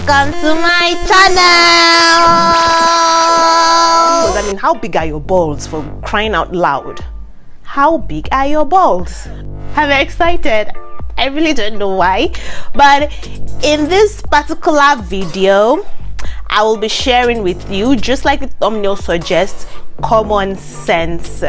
welcome to my channel. I mean, how big are your balls, for crying out loud? How big are your balls? I'm excited. I really don't know why, but in this particular video I will be sharing with you, just like the thumbnail suggests, common sense.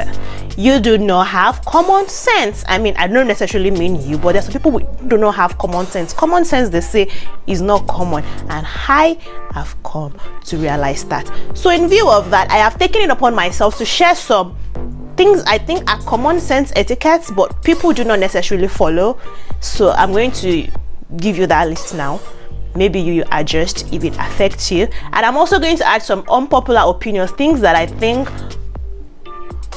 You do not have common sense. I mean, I don't necessarily mean you, but there's some people who do not have common sense. Common sense, they say, is not common, and I have come to realize that. So in view of that, I have taken it upon myself to share some things I think are common sense etiquettes, but people do not necessarily follow. So I'm going to give you that list now. Maybe you adjust if it affects you, and I'm also going to add some unpopular opinions, things that I think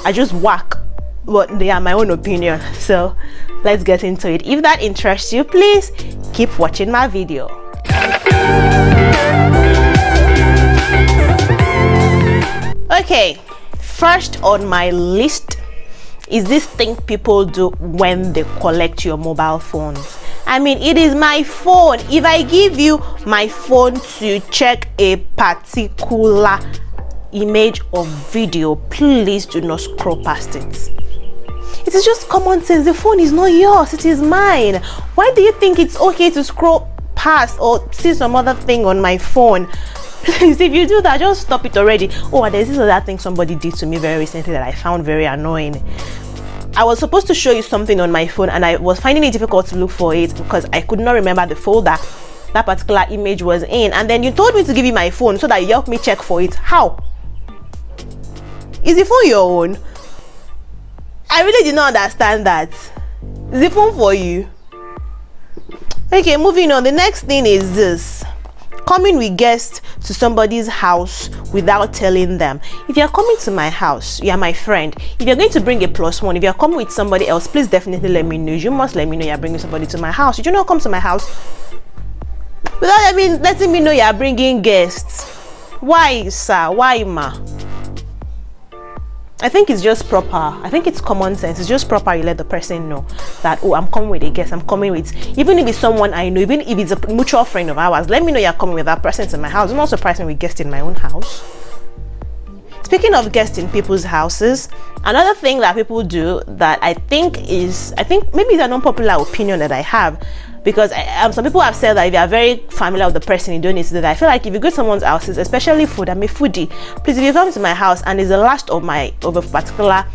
are just whack, but they are my own opinion. So let's get into it. If that interests you, please keep watching my video. Okay, first on my list is this thing people do when they collect your mobile phones. I mean, it is my phone. If I give you my phone to check a particular image or video, please do not scroll past it. It is just common sense. The phone is not yours, it is mine. Why do you think it's okay to scroll past or see some other thing on my phone? Please, if you do that, just stop it already. Oh, there's this other thing somebody did to me very recently that I found very annoying. I was supposed to show you something on my phone, and I was finding it difficult to look for it because I could not remember the folder that particular image was in. And then you told me to give you my phone so that you help me check for it. How? Is the phone your own? I really did not understand that. Is the phone for you? Okay, moving on. The next thing is this: coming with guests to somebody's house without telling them. If you're coming to my house, you're my friend. If you're going to bring a +1, if you're coming with somebody else, please definitely let me know. You must let me know you're bringing somebody to my house. You do not come to my house without letting me know you're bringing guests. Why, sir? Why, ma? I think it's just proper. I think it's common sense. It's just proper you let the person know that, oh, I'm coming with a guest. I'm coming with, even if it's someone I know, even if it's a mutual friend of ours, let me know you're coming with that person to my house. Don't surprise me with guests in my own house. Speaking of guests in people's houses, another thing that people do that I think maybe it's an unpopular opinion that I have, because some people have said that if you are very familiar with the person, you don't need to do that. I feel like if you go to someone's houses, especially food, I'm a foodie, please, if you come to my house and it's the last of a particular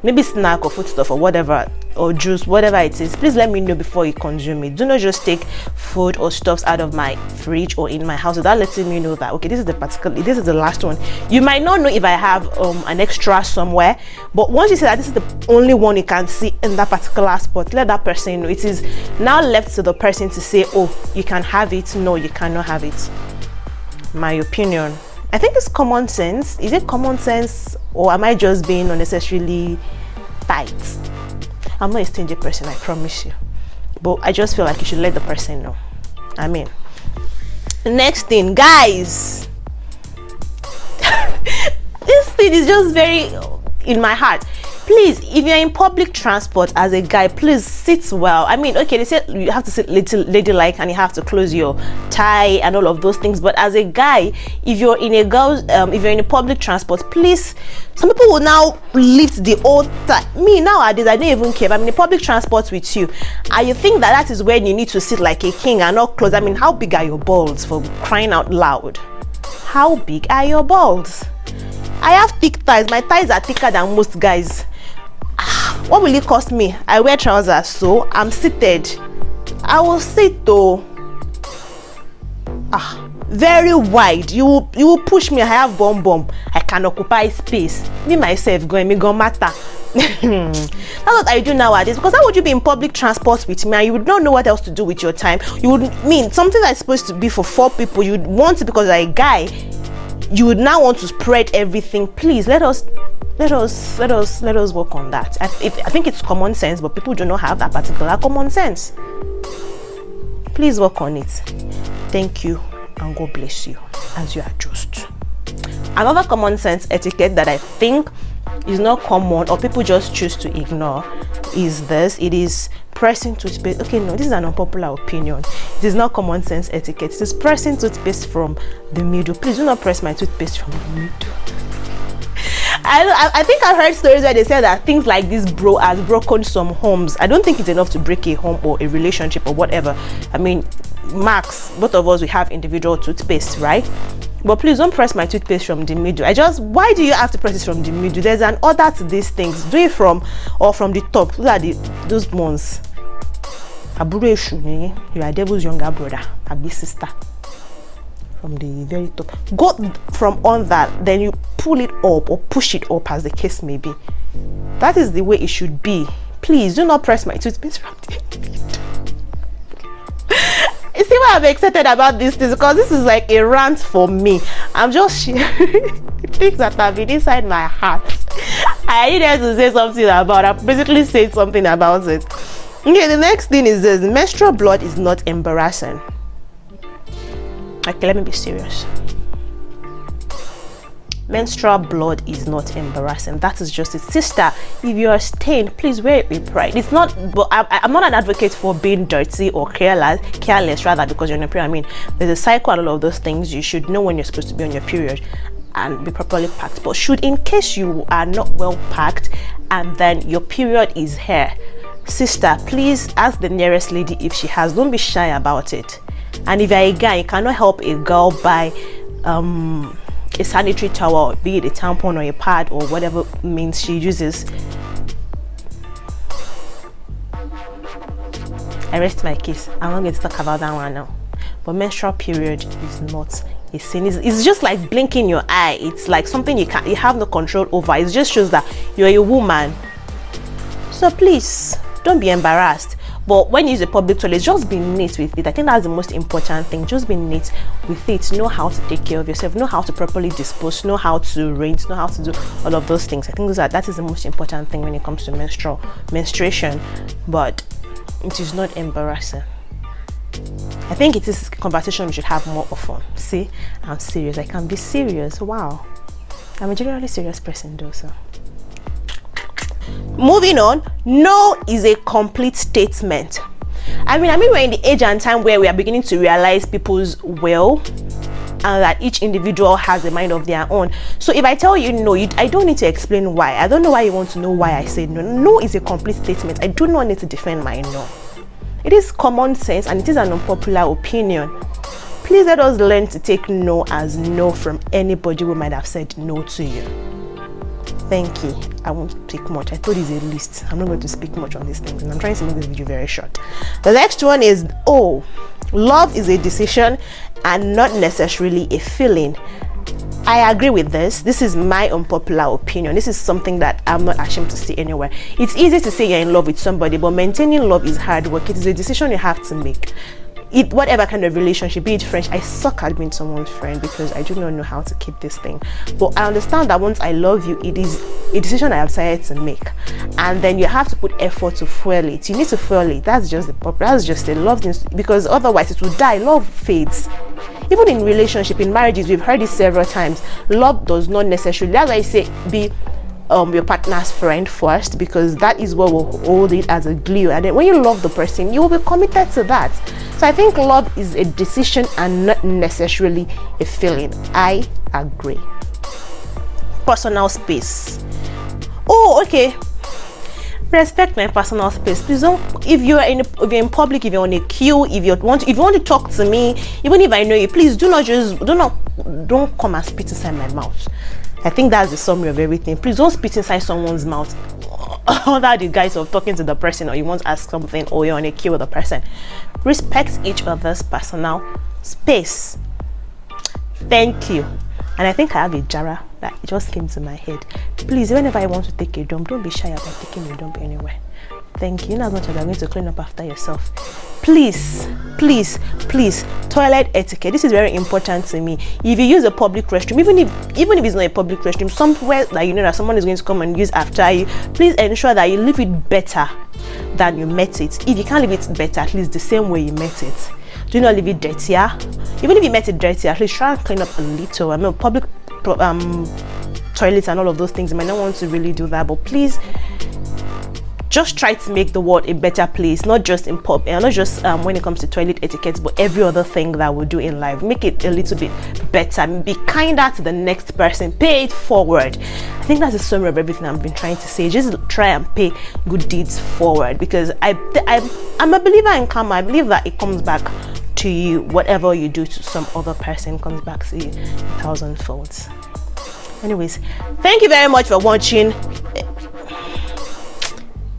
maybe snack or foodstuff or whatever, or juice, whatever it is, please let me know before you consume it. Do not just take food or stuffs out of my fridge or in my house without letting me know that, okay, this is the last one. You might not know if I have an extra somewhere, but once you say that this is the only one you can see in that particular spot, let that person know. It is now left to the person to say, oh, you can have it, no, you cannot have it. My opinion. I think it's common sense. Is it common sense, or am I just being unnecessarily tight? I'm not a stingy person, I promise you, but I just feel like you should let the person know. I mean, next thing, guys, this thing is just very in my heart. Please, if you're in public transport as a guy, please sit well. I mean, okay, they say you have to sit ladylike and you have to close your tie and all of those things, but as a guy, if you're in a public transport, please, some people will now lift the old tie. Me nowadays, I don't even care. I'm in a public transport with you, and you think that is when you need to sit like a king and not close. I mean, how big are your balls, for crying out loud? How big are your balls? I have thick thighs. My thighs are thicker than most guys. What will it cost me? I wear trousers, so I'm seated. I will sit though. Very wide. You will push me. I have bum. I can occupy space. Me myself me go matter. That's what I do nowadays, because how would you be in public transport with me and you would not know what else to do with your time? You would mean something that's supposed to be for 4 people, you would want to, because you're a guy, you would now want to spread everything. Please let us work on that. I think it's common sense, but people do not have that particular common sense. Please work on it. Thank you, and God bless you as you adjust. Another common sense etiquette that I think is not common, or people just choose to ignore, is this: it is pressing toothpaste. Okay, no, this is an unpopular opinion. It is not common sense etiquette. It is pressing toothpaste from the middle. Please do not press my toothpaste from the middle. I think I've heard stories where they say that things like this has broken some homes. I don't think it's enough to break a home or a relationship or whatever. I mean, max, both of us, we have individual toothpaste, right? But please don't press my toothpaste from the middle. Why do you have to press it from the middle? There's an order to these things. Do it from the top. Those are those ones. You are devil's younger brother, a big sister. From the very top. Go from on that, then you pull it up or push it up, as the case may be. That is the way it should be. Please do not press my toothpaste from the middle. You see why I'm excited about this? Because this is like a rant for me. I'm just sharing things that have been inside my heart. I needed to say something about it. I basically said something about it. Okay, the next thing is this: menstrual blood is not embarrassing. Okay, let me be serious. Menstrual blood is not embarrassing. That is just it. Sister, if you are stained, please wear it with pride. It's not, but I'm not an advocate for being dirty or careless rather, because you're on your period. I mean, there's a cycle and all of those things. You should know when you're supposed to be on your period and be properly packed. But in case you are not well packed and then your period is here, sister, please ask the nearest lady if she has. Don't be shy about it. And if you're a guy, you cannot help a girl buy a sanitary towel, be it a tampon or a pad or whatever means she uses. I rest my case. I'm not going to talk about that one now. But menstrual period is not a sin. It's just like blinking your eye. It's like something you have no control over. It just shows that you're a woman. So please don't be embarrassed. But when you use a public toilet, just be neat with it. I think that's the most important thing. Just be neat with it. Know how to take care of yourself. Know how to properly dispose. Know how to rinse. Know how to do all of those things. I think that is the most important thing when it comes to menstruation. But it is not embarrassing. I think it is a conversation we should have more often. See, I'm serious. I can be serious. Wow. I'm a generally serious person though, so. Moving on, no is a complete statement. I mean we're in the age and time where we are beginning to realize people's will and that each individual has a mind of their own. So if I tell you no, I don't need to explain why. I don't know why you want to know why I said no. No is a complete statement. I do not need to defend my no. It is common sense and it is an unpopular opinion. Please let us learn to take no as no from anybody who might have said no to you. Thank you. I won't speak much. I thought it's a list. I'm not going to speak much on these things, and I'm trying to make this video very short. The next one is, love is a decision and not necessarily a feeling. I agree with this. This is my unpopular opinion. This is something that I'm not ashamed to say anywhere. It's easy to say you're in love with somebody, but maintaining love is hard work. It is a decision you have to make. Whatever kind of relationship, be it friendship. I suck at being someone's friend because I do not know how to keep this thing. But I understand that once I love you, it is a decision I have decided to make, and then you have to put effort to fuel it. You need to fuel it. That's just the love thing, because otherwise it will die. Love fades. Even in relationship, in marriages, we've heard it several times. Love does not necessarily, that's why I say be your partner's friend first, because that is what will hold it as a glue, and then when you love the person, you will be committed to that. So I think love is a decision and not necessarily a feeling. I agree. Personal space. Okay. Respect my personal space. Please don't. If you're in public, if you're on a queue, if you want to talk to me, even if I know you, please don't come and spit inside my mouth. I think that's the summary of everything. Please don't spit inside someone's mouth under the guise of talking to the person, or you want to ask something, or you're on a queue with the person. Respect each other's personal space. Thank you. And I think I have a jara that just came to my head. Please, whenever I want to take a dump, don't be shy about taking a dump anywhere. Thank you. In as much as you're going to clean up after yourself. Please, please, please, toilet etiquette. This is very important to me. If you use a public restroom, even if it's not a public restroom, somewhere that you know that someone is going to come and use after you, please ensure that you leave it better than you met it. If you can't leave it better, at least the same way you met it. Do not leave it dirtier. Even if you met it dirtier, at least try and clean up a little. I mean, public toilets and all of those things, you might not want to really do that, but please just try to make the world a better place, not just in pub, and not just when it comes to toilet etiquette, but every other thing that we do in life. Make it a little bit better, be kinder to the next person, pay it forward. I think that's the summary of everything I've been trying to say. Just try and pay good deeds forward, because I'm a believer in karma. I believe that it comes back to you. Whatever you do to some other person comes back to you 1,000 folds. Anyways, thank you very much for watching.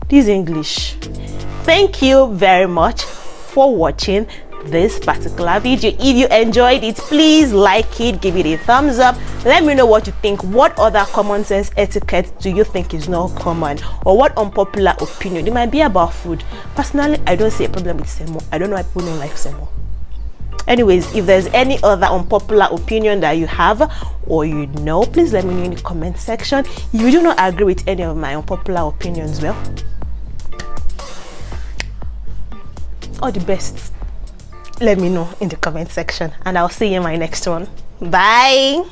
This English. Thank you very much for watching this particular video. If you enjoyed it, please like it, give it a thumbs up. Let me know what you think. What other common sense etiquette do you think is not common, or what unpopular opinion? It might be about food. Personally, I don't see a problem with semo. I don't know why people don't like semo. Anyways, if there's any other unpopular opinion that you have or you know, please let me know in the comment section. If you do not agree with any of my unpopular opinions, well, all the best, let me know in the comment section, and I'll see you in my next one. Bye.